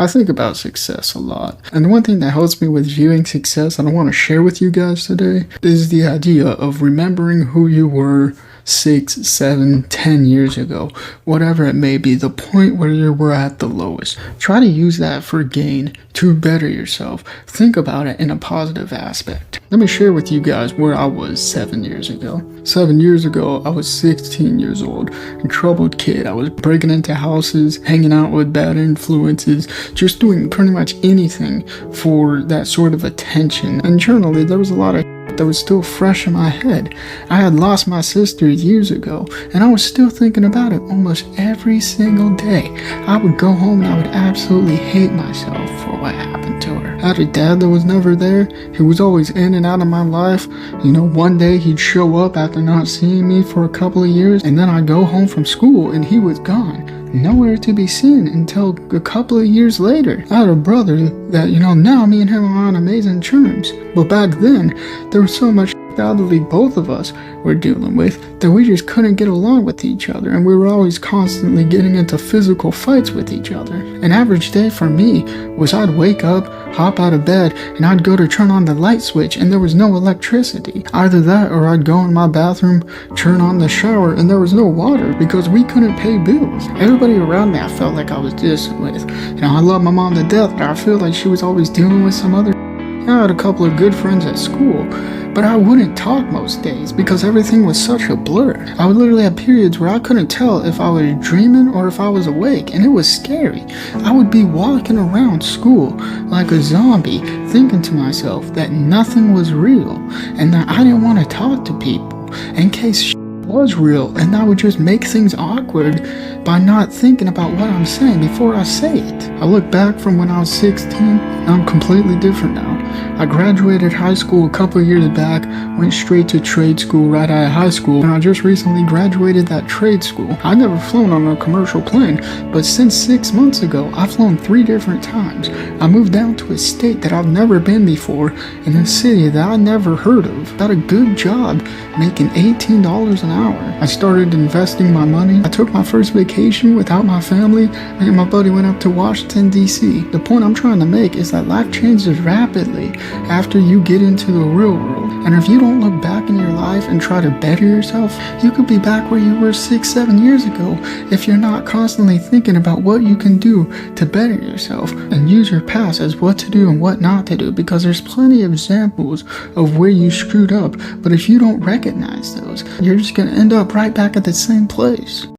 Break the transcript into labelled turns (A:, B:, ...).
A: I think about success a lot, and the one thing that helps me with viewing success that I want to share with you guys today is the idea of remembering who you were 6, 7, 10 years ago, whatever it may be, the point where you were at the lowest. Try to use that for gain to better yourself. Think about it in a positive aspect. Let me share with you guys where I was 7 years ago. 7 years ago, I was 16 years old, a troubled kid. I was breaking into houses, hanging out with bad influences, just doing pretty much anything for that sort of attention. Internally, there was a lot of that was still fresh in my head. I had lost my sister years ago, and I was still thinking about it almost every single day. I would go home and I would absolutely hate myself for what happened to her. I had a dad that was never there. He was always in and out of my life. One day he'd show up after not seeing me for a couple of years, and then I'd go home from school and he was gone. Nowhere to be seen until a couple of years later. I had a brother that, now me and him are on amazing terms. But back then, there was so much undoubtedly both of us were dealing with that we just couldn't get along with each other, and we were always constantly getting into physical fights with each other. An average day for me was I'd wake up, hop out of bed, and I'd go to turn on the light switch and there was no electricity. Either that or I'd go in my bathroom, turn on the shower, and there was no water because we couldn't pay bills. Everybody around me I felt like I was dealing with. I love my mom to death, but I feel like she was always dealing with some other. I had a couple of good friends at school, but I wouldn't talk most days because everything was such a blur. I would literally have periods where I couldn't tell if I was dreaming or if I was awake, and it was scary. I would be walking around school like a zombie, thinking to myself that nothing was real and that I didn't want to talk to people in case was real, and that would just make things awkward by not thinking about what I'm saying before I say it. I look back from when I was 16, and I'm completely different now. I graduated high school a couple of years back, went straight to trade school right out of high school, and I just recently graduated that trade school. I've never flown on a commercial plane, but since 6 months ago, I've flown 3 different times. I moved down to a state that I've never been before, in a city that I never heard of. Got a good job, making $18 an hour. I started investing my money. I took my first vacation without my family. Me and my buddy went up to Washington, D.C. The point I'm trying to make is that life changes rapidly after you get into the real world. And if you don't look back in your life and try to better yourself, you could be back where you were 6, 7 years ago if you're not constantly thinking about what you can do to better yourself and use your past as what to do and what not to do, because there's plenty of examples of where you screwed up, but if you don't recognize those, you're just going to end up right back at the same place.